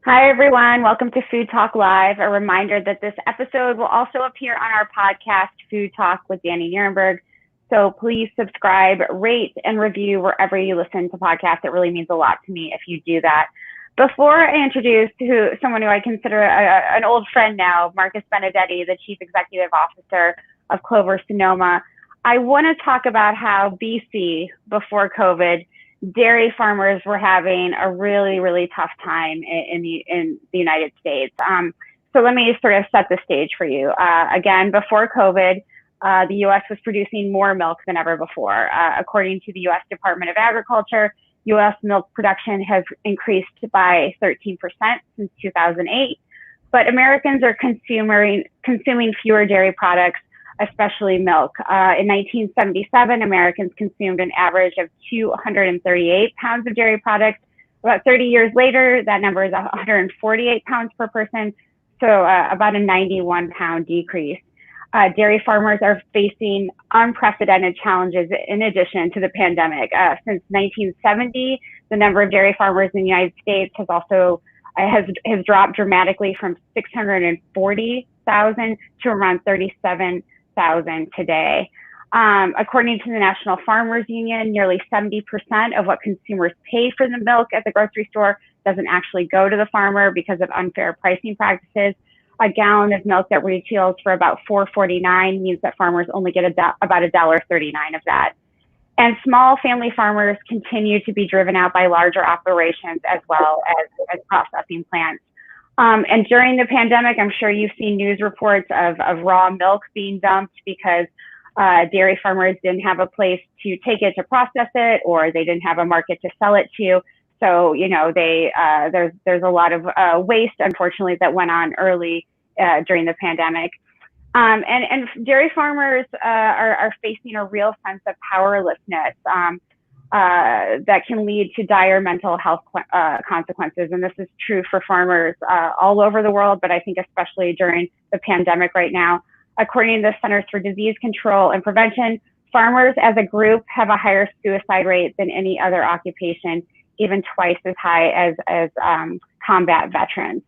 Hi, everyone. Welcome to Food Talk Live. A reminder that this episode will also appear on our podcast, Food Talk with Danny Nierenberg. So please subscribe, rate, and review wherever you listen to podcasts. It really means a lot to me if you do that. Before I introduce someone who I consider an old friend now, Marcus Benedetti, the Chief Executive Officer of Clover Sonoma, I want to talk about how BC, before COVID, dairy farmers were having a really, really tough time in the United States. So let me sort of set the stage for you. Again, before COVID, the U.S. was producing more milk than ever before. According to the U.S. Department of Agriculture, U.S. milk production has increased by 13% since 2008, but Americans are consuming fewer dairy products, especially milk. In 1977, Americans consumed an average of 238 pounds of dairy products. About 30 years later, that number is 148 pounds per person, so about a 91-pound decrease. Dairy farmers are facing unprecedented challenges in addition to the pandemic. Since 1970, the number of dairy farmers in the United States has dropped dramatically from 640,000 to around 37,000 today. According to the National Farmers Union, nearly 70% of what consumers pay for the milk at the grocery store doesn't actually go to the farmer because of unfair pricing practices. A gallon of milk that retails for about $4.49 means that farmers only get about $1.39 of that. And small family farmers continue to be driven out by larger operations as well as processing plants. And during the pandemic, I'm sure you've seen news reports of raw milk being dumped because dairy farmers didn't have a place to take it to process it, or they didn't have a market to sell it to. So, you know, there's a lot of waste, unfortunately, that went on early during the pandemic. And dairy farmers are facing a real sense of powerlessness that can lead to dire mental health consequences. And this is true for farmers all over the world, but I think especially during the pandemic right now. According to the Centers for Disease Control and Prevention, farmers as a group have a higher suicide rate than any other occupation, even twice as high as combat veterans.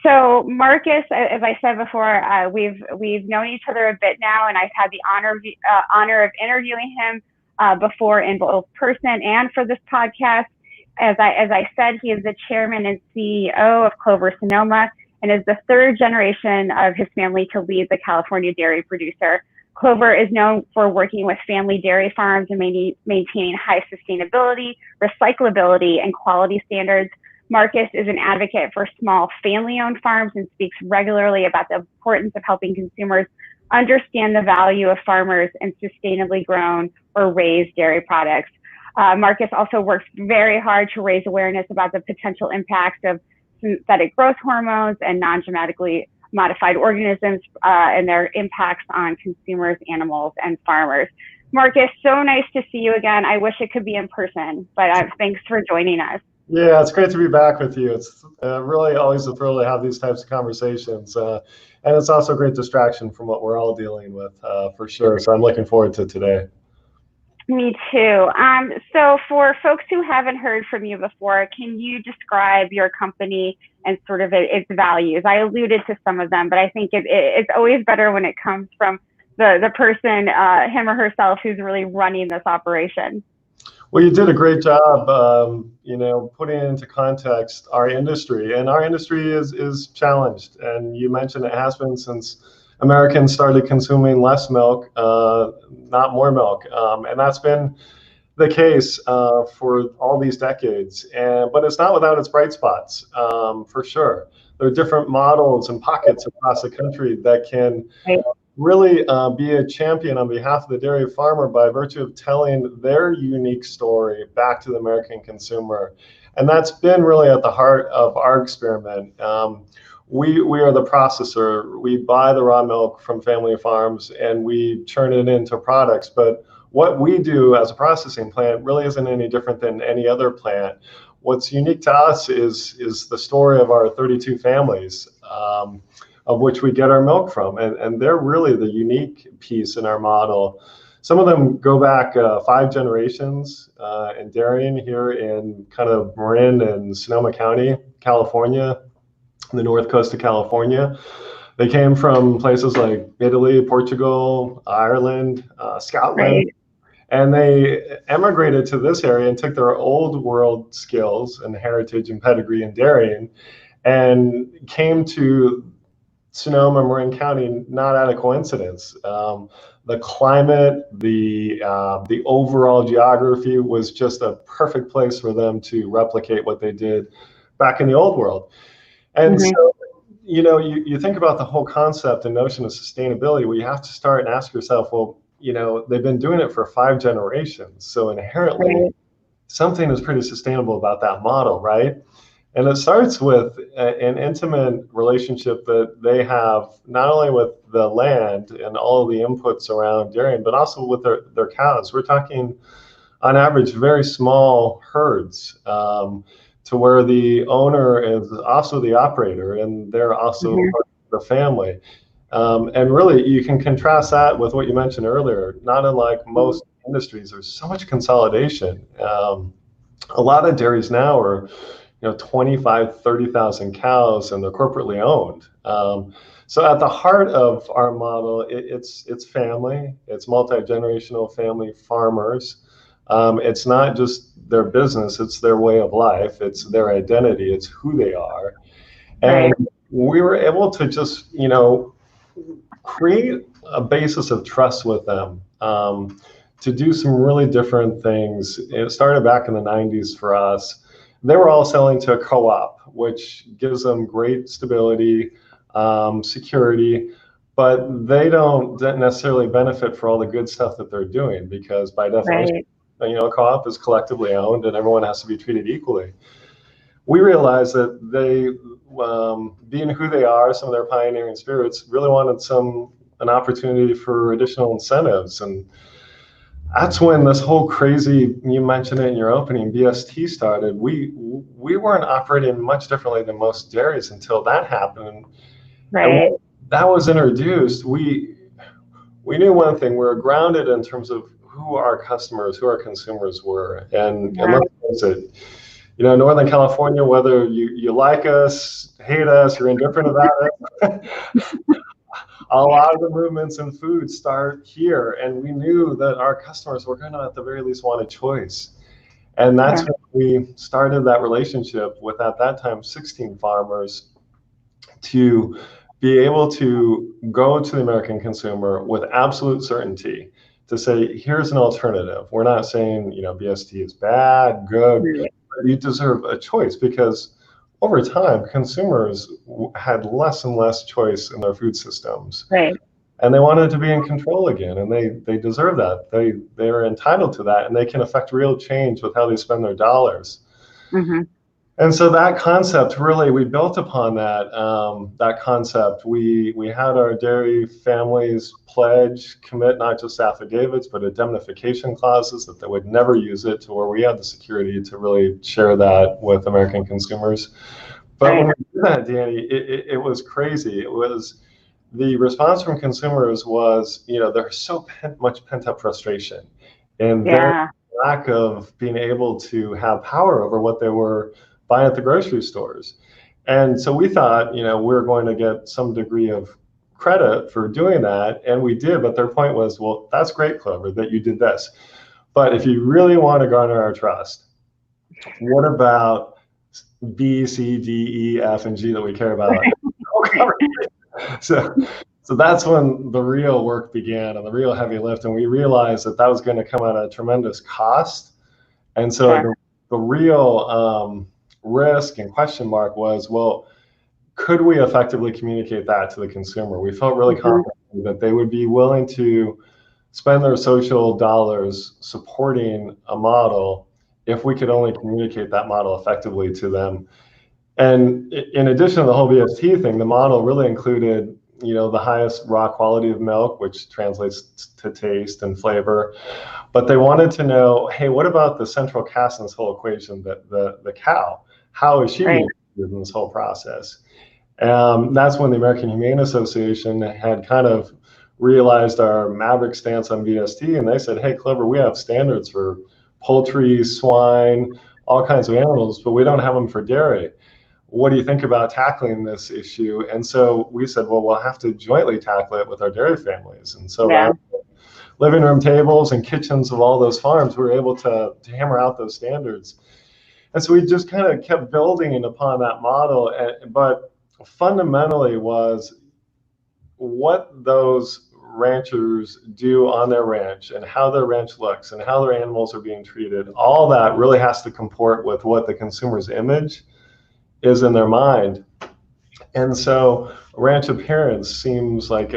So Marcus, as I said before, we've known each other a bit now, and I've had the honor of interviewing him before in both person and for this podcast. As I said, he is the chairman and CEO of Clover Sonoma and is the third generation of his family to lead the California dairy producer. Clover is known for working with family dairy farms and maintaining high sustainability, recyclability, and quality standards. Marcus is an advocate for small family-owned farms and speaks regularly about the importance of helping consumers understand the value of farmers and sustainably grown or raised dairy products. Marcus also works very hard to raise awareness about the potential impacts of synthetic growth hormones and non-genetically modified organisms and their impacts on consumers, animals, and farmers. Marcus, so nice to see you again. I wish it could be in person, but thanks for joining us. Yeah, it's great to be back with you. It's really always a thrill to have these types of conversations. And it's also a great distraction from what we're all dealing with, for sure. So I'm looking forward to today. Me too. So for folks who haven't heard from you before, can you describe your company and sort of its values? I alluded to some of them, but I think it's always better when it comes from the person, him or herself, who's really running this operation. Well, you did a great job, putting into context our industry. And our industry is challenged. And you mentioned it has been since Americans started consuming less milk, not more milk. And that's been the case for all these decades. But it's not without its bright spots, for sure. There are different models and pockets across the country that can really be a champion on behalf of the dairy farmer by virtue of telling their unique story back to the American consumer. And that's been really at the heart of our experiment. We are the processor. We buy the raw milk from family farms and we turn it into products. But what we do as a processing plant really isn't any different than any other plant. What's unique to us is the story of our 32 families, of which we get our milk from. And they're really the unique piece in our model. Some of them go back 5 generations in dairying here in kind of Marin and Sonoma County, California, the north coast of California. They came from places like Italy, Portugal, Ireland, Scotland. Right. And they emigrated to this area and took their old world skills and heritage and pedigree in dairying and came to Sonoma, Marin County, not out of coincidence. The climate, the overall geography was just a perfect place for them to replicate what they did back in the old world. And so, you think about the whole concept and notion of sustainability, where you have to start and ask yourself, well, they've been doing it for 5 generations. So inherently, something is pretty sustainable about that model, right? And it starts with an intimate relationship that they have not only with the land and all of the inputs around dairying, but also with their cows. We're talking, on average, very small herds, to where the owner is also the operator, and they're also part of the family. And really, you can contrast that with what you mentioned earlier. Not unlike most industries, there's so much consolidation. A lot of dairies now are 25, 30,000 cows, and they're corporately owned. So at the heart of our model, it's family, it's multi-generational family farmers. It's not just their business, it's their way of life, it's their identity, it's who they are. And we were able to just, create a basis of trust with them, to do some really different things. It started back in the 90s for us. They were all selling to a co-op, which gives them great stability, security, but they don't necessarily benefit for all the good stuff that they're doing, because by definition, a co-op is collectively owned and everyone has to be treated equally. We realized that they, being who they are, some of their pioneering spirits, really wanted an opportunity for additional incentives. And that's when this whole crazy, you mentioned it in your opening, BST started. We weren't operating much differently than most dairies until that happened. And when that was introduced, we knew one thing: we were grounded in terms of who our customers, who our consumers were. And let's face it, Northern California, whether you like us, hate us, you're indifferent about it, a lot of the movements in food start here. And we knew that our customers were going to, at the very least, want a choice. And that's when we started that relationship with, at that time, 16 farmers, to be able to go to the American consumer with absolute certainty to say, here's an alternative. We're not saying, BST is bad, good. You deserve a choice, because over time, consumers had less and less choice in their food systems. And they wanted to be in control again, and they deserve that. They are entitled to that, and they can affect real change with how they spend their dollars. And so that concept, really, we built upon that concept. We had our dairy families pledge, commit not just affidavits, but indemnification clauses that they would never use it, to where we had the security to really share that with American consumers. But when we did that, Danny, it was crazy. It was, the response from consumers was, there's so much pent-up frustration, and their lack of being able to have power over what they were buying at the grocery stores. And so we thought, we were going to get some degree of credit for doing that, and we did. But their point was, well, that's great, Clover, that you did this, but if you really want to garner our trust, what about B, C, D, E, F, and G that we care about? So that's when the real work began, and the real heavy lift, and we realized that was going to come at a tremendous cost. And so the real risk and question mark was, well, could we effectively communicate that to the consumer? We felt really confident that they would be willing to spend their social dollars supporting a model if we could only communicate that model effectively to them. And in addition to the whole BST thing, the model really included, the highest raw quality of milk, which translates to taste and flavor. But they wanted to know, hey, what about the central cast in this whole equation, the cow? How is she being treated in this whole process? That's when the American Humane Association had kind of realized our maverick stance on VST, and they said, hey, Clover, we have standards for poultry, swine, all kinds of animals, but we don't have them for dairy. What do you think about tackling this issue? And so we said, well, we'll have to jointly tackle it with our dairy families. And so Yeah. living room tables and kitchens of all those farms, we were able to hammer out those standards. And so we just kind of kept building upon that model. But fundamentally was what those ranchers do on their ranch and how their ranch looks and how their animals are being treated. All that really has to comport with what the consumer's image is in their mind. And so ranch appearance seems like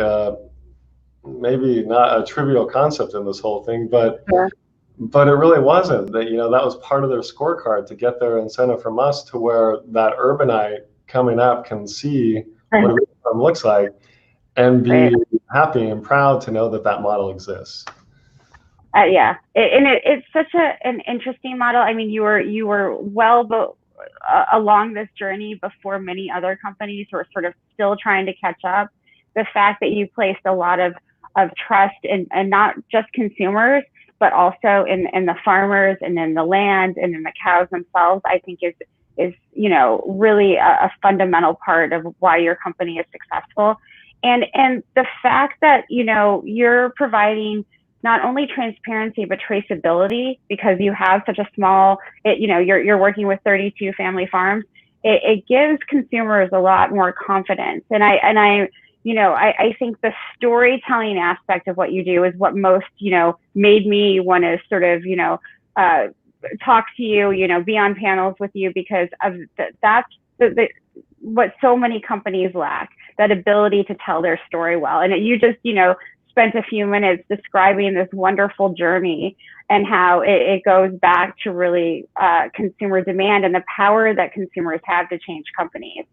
maybe not a trivial concept in this whole thing, but it really wasn't. That, that was part of their scorecard to get their incentive from us, to where that urbanite coming up can see what a real farm looks like and be happy and proud to know that that model exists. Yeah, it's such an interesting model. I mean, you were well along this journey before many other companies were sort of still trying to catch up. The fact that you placed a lot of trust in, and not just consumers, but also in the farmers and in the land and in the cows themselves, I think is really a fundamental part of why your company is successful. And the fact that you're providing not only transparency but traceability, because you have such a small, you're working with 32 family farms. It gives consumers a lot more confidence. And I think the storytelling aspect of what you do is what most, made me want to sort of, talk to you, be on panels with you, because of that's what so many companies lack, that ability to tell their story well. And you just, spent a few minutes describing this wonderful journey and how it goes back to really consumer demand and the power that consumers have to change companies.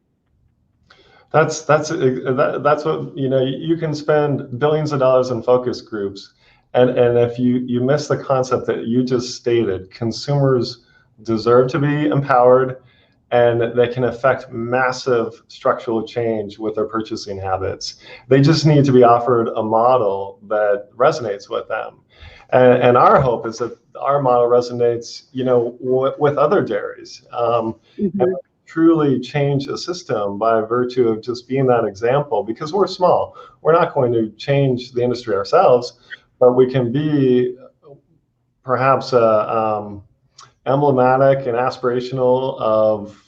That's what, you can spend billions of dollars in focus groups. And if you miss the concept that you just stated, consumers deserve to be empowered, and they can affect massive structural change with their purchasing habits. They just need to be offered a model that resonates with them. And our hope is that our model resonates, with other dairies. And truly change a system by virtue of just being that example, because we're small. We're not going to change the industry ourselves, but we can be perhaps emblematic and aspirational of,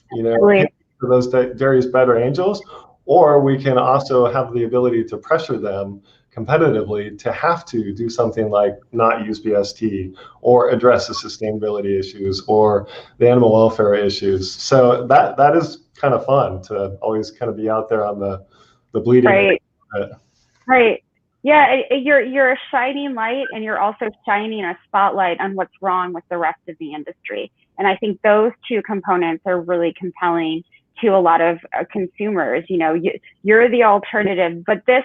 those dairies better angels, or we can also have the ability to pressure them competitively to have to do something like not use BST or address the sustainability issues or the animal welfare issues. So that is kind of fun to always kind of be out there on the bleeding edge. Right. Yeah, you're a shining light, and you're also shining a spotlight on what's wrong with the rest of the industry. And I think those two components are really compelling to a lot of consumers. You're the alternative, but this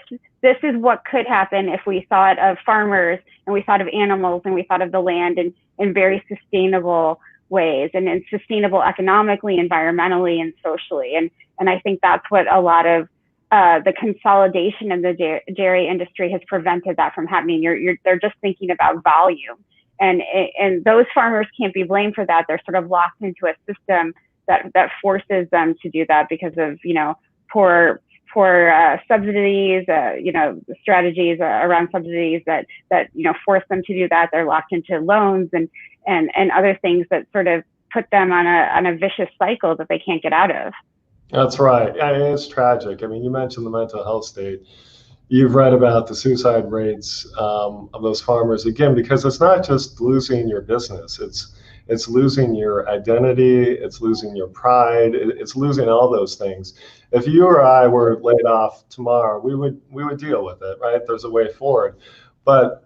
is what could happen if we thought of farmers and we thought of animals and we thought of the land in very sustainable ways, and sustainable economically, environmentally, and socially. And I think that's what a lot of the consolidation in the dairy industry has prevented that from happening. They're just thinking about volume, and those farmers can't be blamed for that. They're sort of locked into a system that forces them to do that because of poor subsidies, strategies around subsidies that force them to do that. They're locked into loans and other things that sort of put them on a vicious cycle that they can't get out of. That's right. I mean, it's tragic. I mean, you mentioned the mental health state. You've read about the suicide rates of those farmers, again, because it's not just losing your business. It's losing your identity. It's losing your pride. It's losing all those things. If you or I were laid off tomorrow, we would deal with it, right? There's a way forward. But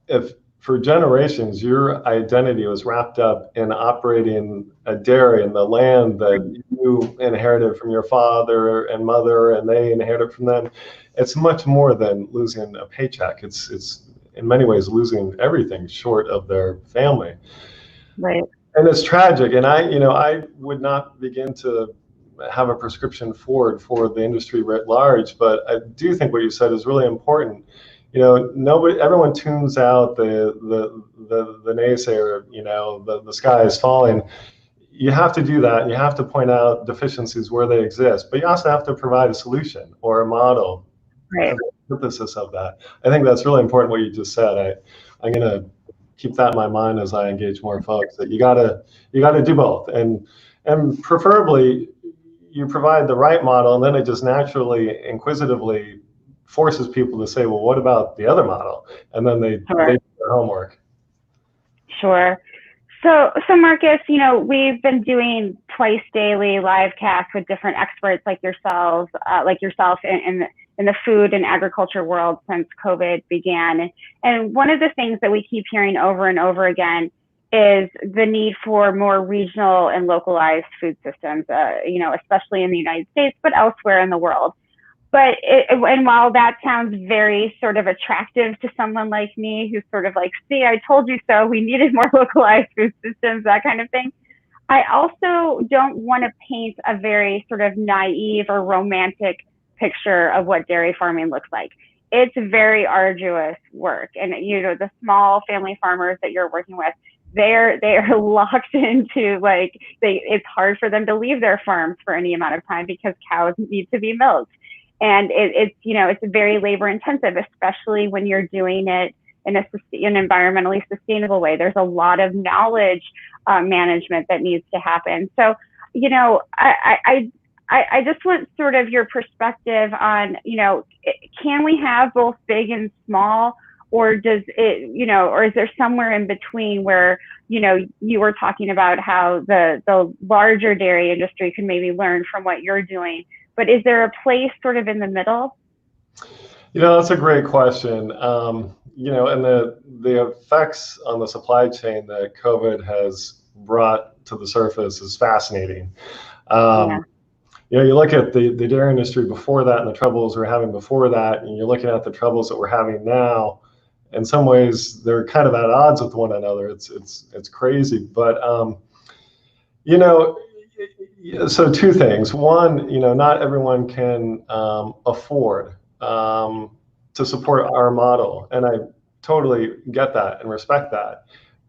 if for generations, your identity was wrapped up in operating a dairy and the land that you inherited from your father and mother, and they inherited from them. It's much more than losing a paycheck. It's in many ways losing everything short of their family. Right. And it's tragic. And I would not begin to have a prescription for the industry writ large, but I do think what you said is really important. everyone tunes out the naysayer, the sky is falling. You have to do that, and you have to point out deficiencies where they exist, but you also have to provide a solution or a model. Right. The synthesis of that. I think that's really important what you just said. I'm going to keep that in my mind as I engage more folks, that you gotta do both, and preferably you provide the right model, and then it just naturally, inquisitively forces people to say, well, what about the other model? And then they do their homework. Sure. So Marcus, we've been doing twice daily live casts with different experts like yourself in the food and agriculture world since COVID began. And one of the things that we keep hearing over and over again is the need for more regional and localized food systems, especially in the United States, but elsewhere in the world. But and while that sounds very sort of attractive to someone like me, who's sort of like, see, I told you so, we needed more localized food systems, that kind of thing, I also don't want to paint a very sort of naive or romantic picture of what dairy farming looks like. It's very arduous work. And, the small family farmers that you're working with, they're locked into, it's hard for them to leave their farms for any amount of time because cows need to be milked. And it's very labor intensive, especially when you're doing it in an environmentally sustainable way. There's a lot of knowledge management that needs to happen. So, I just want sort of your perspective on, can we have both big and small, or does it, or is there somewhere in between where, you were talking about how the larger dairy industry can maybe learn from what you're doing, but is there a place sort of in the middle? That's a great question. And the effects on the supply chain that COVID has brought to the surface is fascinating. You look at the dairy industry before that and the troubles we're having before that, and you're looking at the troubles that we're having now. In some ways, they're kind of at odds with one another. It's crazy, but so two things. One, not everyone can afford to support our model, and I totally get that and respect that.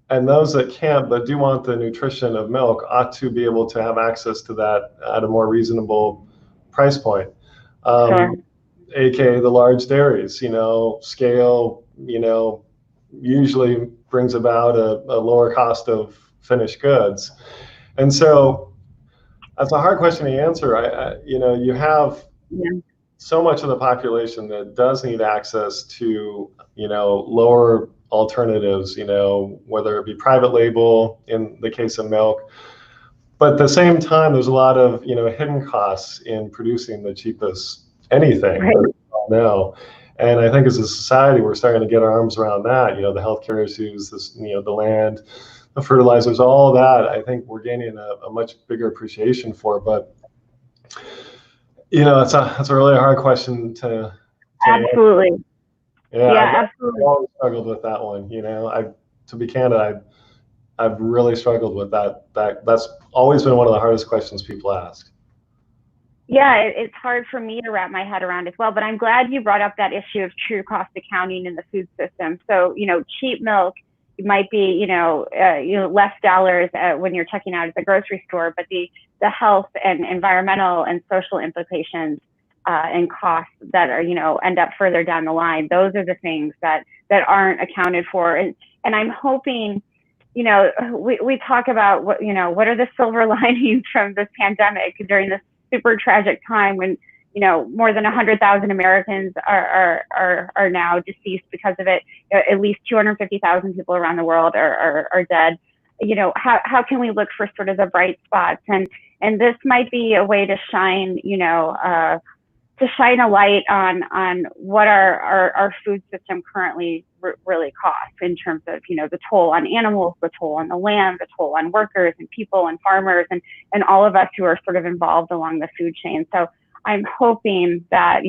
And those that can't but do want the nutrition of milk ought to be able to have access to that at a more reasonable price point. Sure. AKA the large dairies, scale, usually brings about a lower cost of finished goods. And so that's a hard question to answer. You have so much of the population that does need access to, lower alternatives, whether it be private label in the case of milk. But at the same time, there's a lot of, hidden costs in producing the cheapest anything. Right. No. And I think as a society, we're starting to get our arms around that, the healthcare issues, the land, the fertilizers, all of that. I think we're gaining a much bigger appreciation for. But it's a really hard question to absolutely answer. Absolutely. I've always struggled with that one. To be candid, I've really struggled with that. That's always been one of the hardest questions people ask. Yeah, it's hard for me to wrap my head around as well, but I'm glad you brought up that issue of true cost accounting in the food system. So, cheap milk might be, less dollars when you're checking out at the grocery store, but the health and environmental and social implications and costs that are, end up further down the line, those are the things that aren't accounted for. And I'm hoping, we talk about what are the silver linings from this pandemic during this super tragic time when, more than 100,000 Americans are now deceased because of it. At least 250,000 people around the world are dead. How can we look for sort of the bright spots? And this might be a way to shine, to shine a light on what our food system currently really costs in terms of, the toll on animals, the toll on the land, the toll on workers and people and farmers and all of us who are sort of involved along the food chain. So I'm hoping that,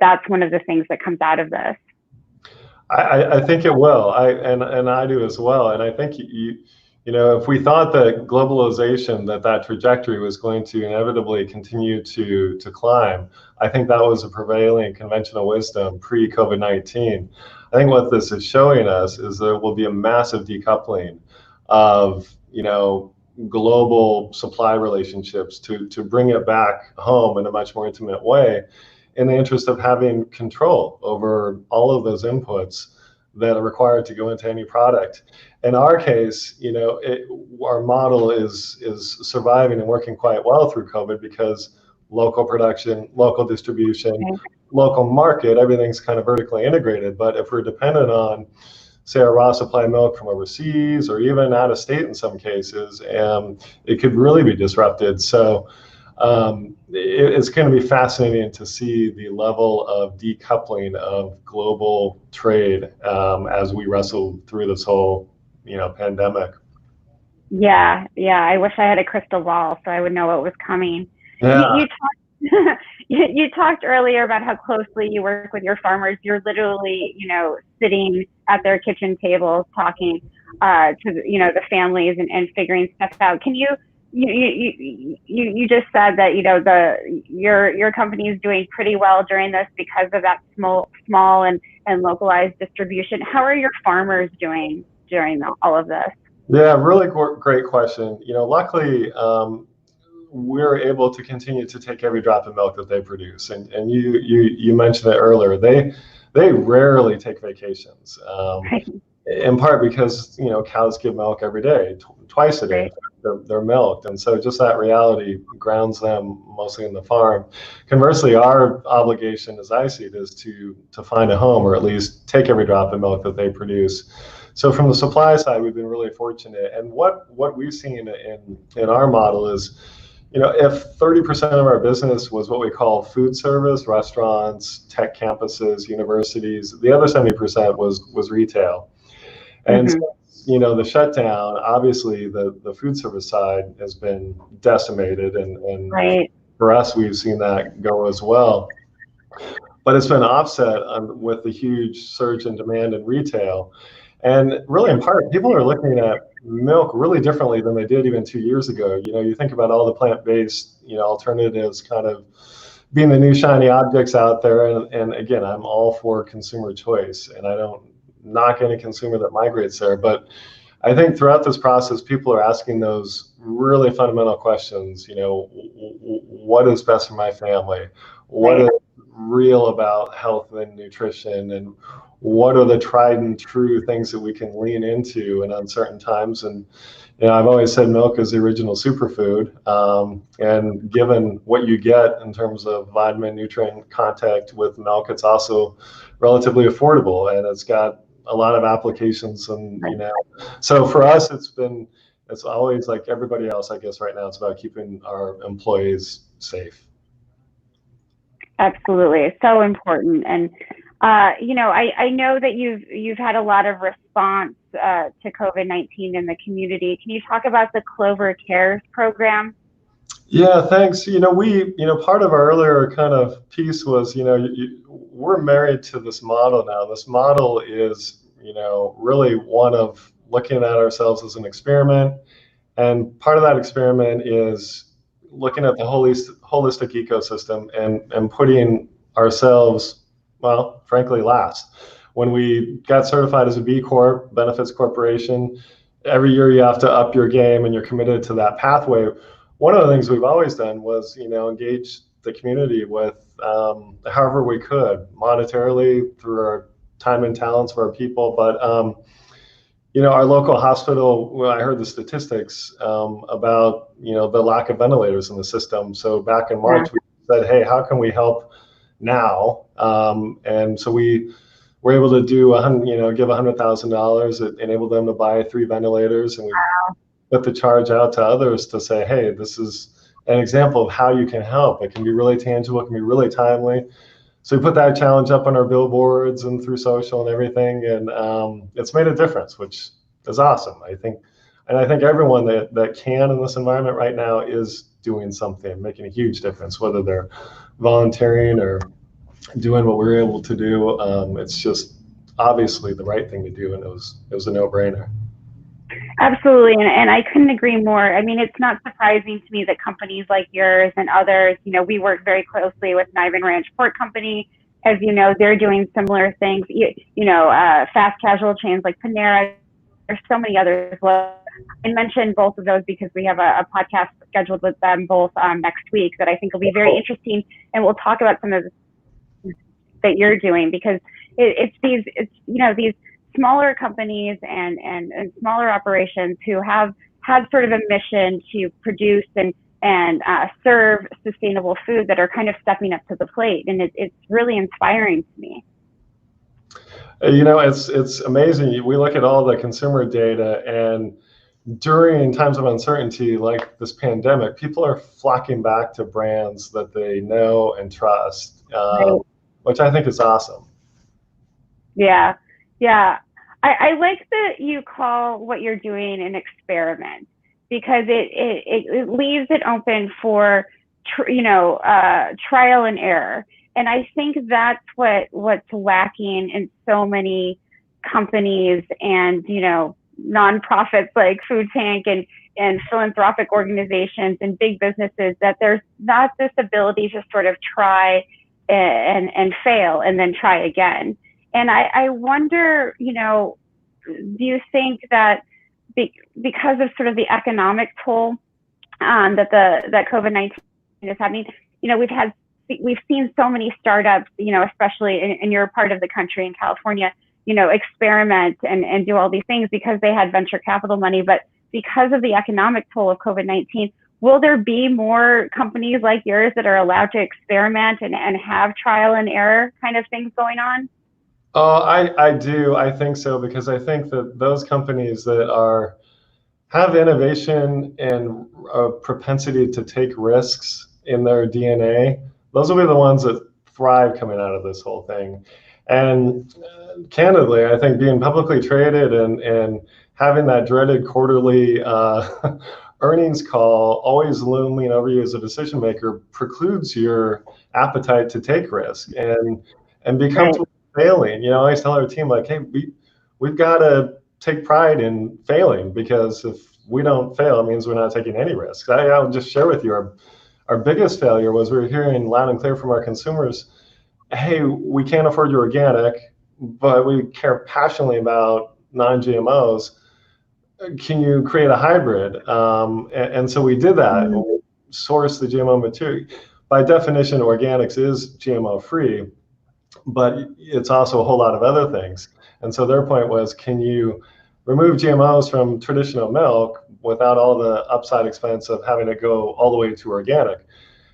that's one of the things that comes out of this. I think it will. I do as well. And I think if we thought that globalization, that trajectory was going to inevitably continue to climb, I think that was a prevailing conventional wisdom pre-COVID-19. I think what this is showing us is there will be a massive decoupling of, global supply relationships to bring it back home in a much more intimate way, in the interest of having control over all of those inputs that are required to go into any product. In our case, our model is surviving and working quite well through COVID because local production, local distribution, local market, everything's kind of vertically integrated. But if we're dependent on, say, a raw supply of milk from overseas or even out of state in some cases, it could really be disrupted. So it's going to be fascinating to see the level of decoupling of global trade as we wrestle through this whole, pandemic. Yeah. I wish I had a crystal ball so I would know what was coming. Yeah. You talked earlier about how closely you work with your farmers. You're literally, sitting at their kitchen tables talking to the families and figuring stuff out. Can you just said that your company is doing pretty well during this because of that small and localized distribution. How are your farmers doing during all of this? Yeah, really great question. Luckily, we're able to continue to take every drop of milk that they produce, and you mentioned it earlier. They rarely take vacations, in part because cows give milk every day, twice a day. Right. They're milked, and so just that reality grounds them mostly in the farm. Conversely, our obligation, as I see it, is to find a home, or at least take every drop of milk that they produce. So from the supply side, we've been really fortunate, and what we've seen in our model is, if 30% of our business was what we call food service, restaurants, tech campuses, universities, the other 70% was retail. And the shutdown, obviously the food service side has been decimated, and right. For us, we've seen that go as well. But it's been offset with the huge surge in demand in retail. And really, in part, people are looking at milk really differently than they did even 2 years ago. You think about all the plant-based, alternatives kind of being the new shiny objects out there. And again, I'm all for consumer choice, and I don't knock any consumer that migrates there. But I think throughout this process, people are asking those really fundamental questions. What is best for my family? What is real about health and nutrition? And what are the tried and true things that we can lean into in uncertain times? And I've always said milk is the original superfood. And given what you get in terms of vitamin, nutrient contact with milk, it's also relatively affordable, and it's got a lot of applications. And so for us, it's always like everybody else, I guess. Right now, it's about keeping our employees safe. Absolutely, it's so important. And I know that you've had a lot of response to COVID-19 in the community. Can you talk about the Clover Care program? Yeah, thanks. Part of our earlier kind of piece was, we're married to this model now. This model is, really one of looking at ourselves as an experiment. And part of that experiment is looking at the holistic ecosystem and putting ourselves, well, frankly, last. When we got certified as a B Corp, Benefits Corporation, every year you have to up your game and you're committed to that pathway. One of the things we've always done was, engage the community with however we could, monetarily, through our time and talents of our people. But, our local hospital, well, I heard the statistics about, the lack of ventilators in the system. So back in March, we said, hey, how can we help now? And so we were able to give $100,000. It enabled them to buy 3 ventilators, and we put the charge out to others to say, hey, this is an example of how you can help. It can be really tangible, it can be really timely. So we put that challenge up on our billboards and through social and everything, and it's made a difference, which is awesome. I think everyone that can in this environment right now is doing something, making a huge difference, whether they're volunteering or doing what we're able to do. It's just obviously the right thing to do, and it was a no-brainer. Absolutely, and I couldn't agree more. I mean, it's not surprising to me that companies like yours and others, we work very closely with Niven Ranch Pork Company. As you know, they're doing similar things. Fast casual chains like Panera. There's so many others. Well, I mentioned both of those because we have a podcast scheduled with them both next week that I think will be very interesting, and we'll talk about some of the that you're doing because it's these smaller companies and smaller operations who have had sort of a mission to produce and serve sustainable food that are kind of stepping up to the plate, and it's really inspiring to me. It's amazing. We look at all the consumer data, and during times of uncertainty like this pandemic, people are flocking back to brands that they know and trust, Right. which I think is awesome. Yeah. I like that you call what you're doing an experiment because it leaves it open for trial and error. And I think that's what's lacking in so many companies and nonprofits like Food Tank and philanthropic organizations and big businesses, that there's not this ability to sort of try and fail and then try again. And I wonder, do you think that because of sort of the economic toll that COVID-19 is having, we've seen so many startups, especially in your part of the country in California, experiment and do all these things because they had venture capital money. But because of the economic toll of COVID-19, will there be more companies like yours that are allowed to experiment and have trial and error kind of things going on? Oh, I do. I think so, because I think that those companies that have innovation and a propensity to take risks in their DNA, those will be the ones that thrive coming out of this whole thing. And candidly, I think being publicly traded and having that dreaded quarterly earnings call always looming over you as a decision maker precludes your appetite to take risk and be comfortable failing. I always tell our team, like, hey, we've got to take pride in failing, because if we don't fail, it means we're not taking any risks. I'll just share with you, our biggest failure was we were hearing loud and clear from our consumers, hey, we can't afford your organic, but we care passionately about non-GMOs. Can you create a hybrid? And so we did that. Mm-hmm. We sourced the GMO material. By definition, organics is GMO free, but it's also a whole lot of other things. And so their point was, can you remove GMOs from traditional milk without all the upside expense of having to go all the way to organic?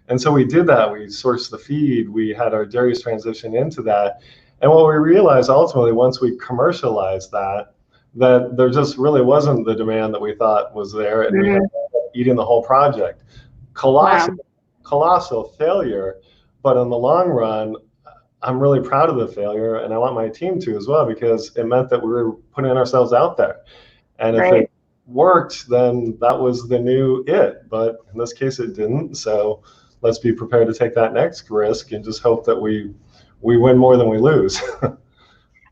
And so we did that. We sourced the feed. We had our dairies transition into that. And what we realized ultimately, once we commercialized that there just really wasn't the demand that we thought was there, and we ended up eating the whole project. Colossal failure, but in the long run, I'm really proud of the failure, and I want my team to as well, because it meant that we were putting ourselves out there. And if it worked, then that was the new it. But in this case, it didn't. So let's be prepared to take that next risk and just hope that we win more than we lose.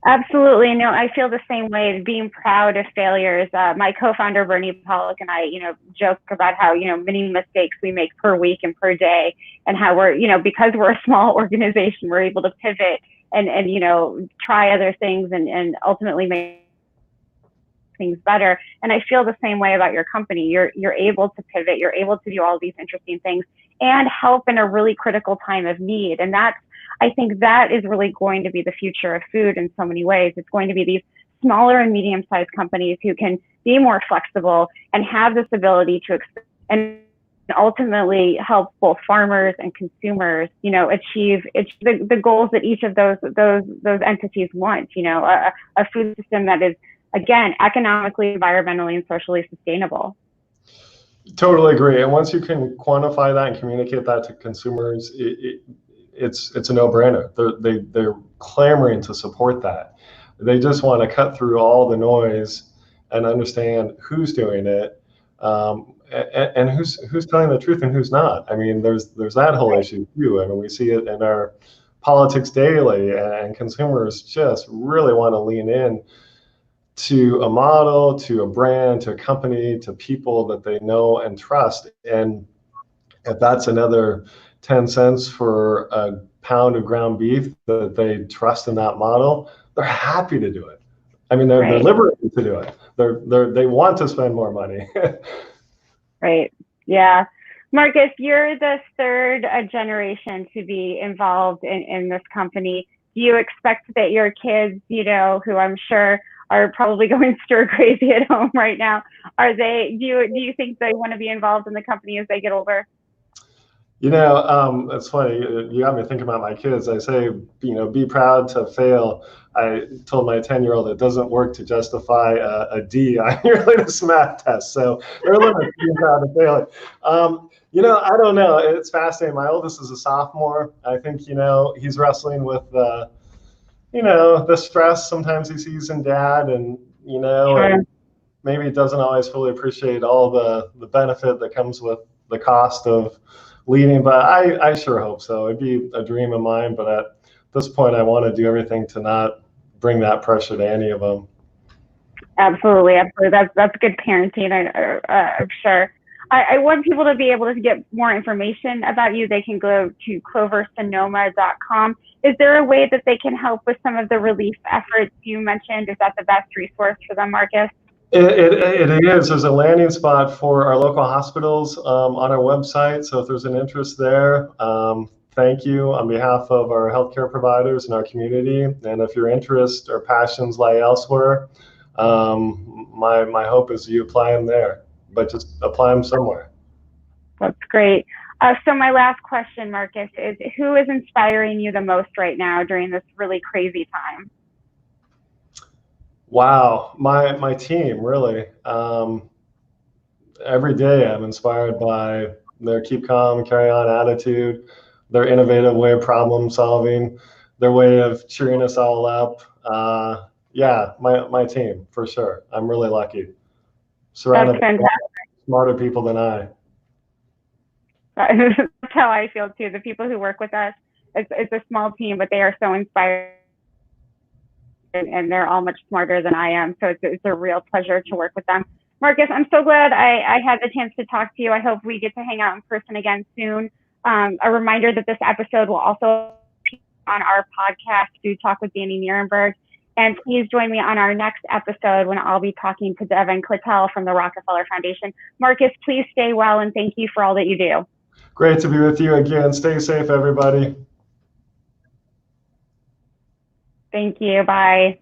Absolutely. No, I feel the same way, being proud of failures. My co-founder, Bernie Pollock, and I, joke about how, many mistakes we make per week and per day, and how we're, because we're a small organization, we're able to pivot and try other things and ultimately make things better. And I feel the same way about your company. You're able to pivot, you're able to do all these interesting things and help in a really critical time of need. And I think that is really going to be the future of food in so many ways. It's going to be these smaller and medium-sized companies who can be more flexible and have this ability to and ultimately help both farmers and consumers, achieve the goals that each of those entities want. A food system that is, again, economically, environmentally, and socially sustainable. Totally agree. And once you can quantify that and communicate that to consumers, it's a no-brainer. They're clamoring to support that. They just want to cut through all the noise and understand who's doing it, and who's telling the truth and who's not. I mean, there's that whole issue too. I mean, we see it in our politics daily, and consumers just really want to lean in to a model, to a brand, to a company, to people that they know and trust. And if that's another 10 cents for a pound of ground beef that they trust in that model, they're happy to do it. I mean, they're liberated to do it. They want to spend more money. Right. Yeah. Marcus, you're the third generation to be involved in this company. Do you expect that your kids, you know, who I'm sure are probably going stir crazy at home right now, do you think they want to be involved in the company as they get older? You know, it's funny. You got me thinking about my kids. I say, you know, be proud to fail. I told my 10-year-old it doesn't work to justify a D on your latest math test. So they're a little bit being proud to fail it. You know, I don't know. It's fascinating. My oldest is a sophomore. I think, you know, he's wrestling with, you know, the stress sometimes he sees in dad, and, you know, Sure. and maybe he doesn't always fully appreciate all the benefit that comes with the cost of leading, but I sure hope so. It'd be a dream of mine, but at this point, I want to do everything to not bring that pressure to any of them. Absolutely, absolutely. That's good parenting. I'm sure. I want people to be able to get more information about you. They can go to cloversonoma.com. Is there a way that they can help with some of the relief efforts you mentioned? Is that the best resource for them, Marcus? It is. There's a landing spot for our local hospitals on our website. So if there's an interest there, thank you on behalf of our healthcare providers and our community. And if your interest or passions lie elsewhere, my hope is you apply them there, but just apply them somewhere. That's great. So my last question, Marcus, is who is inspiring you the most right now during this really crazy time? Wow, my team, really. Every day I'm inspired by their keep calm, carry on attitude, their innovative way of problem solving, their way of cheering us all up. Yeah, my team, for sure. I'm really lucky. Surrounded by smarter people than I. That's how I feel too. The people who work with us, it's a small team, but they are so inspired, and they're all much smarter than I am. So it's a real pleasure to work with them. Marcus, I'm so glad I had the chance to talk to you. I hope we get to hang out in person again soon. A reminder that this episode will also be on our podcast, Do Talk with Danny Nierenberg. And please join me on our next episode when I'll be talking to Devin Clitell from the Rockefeller Foundation. Marcus, please stay well, and thank you for all that you do. Great to be with you again. Stay safe, everybody. Thank you. Bye.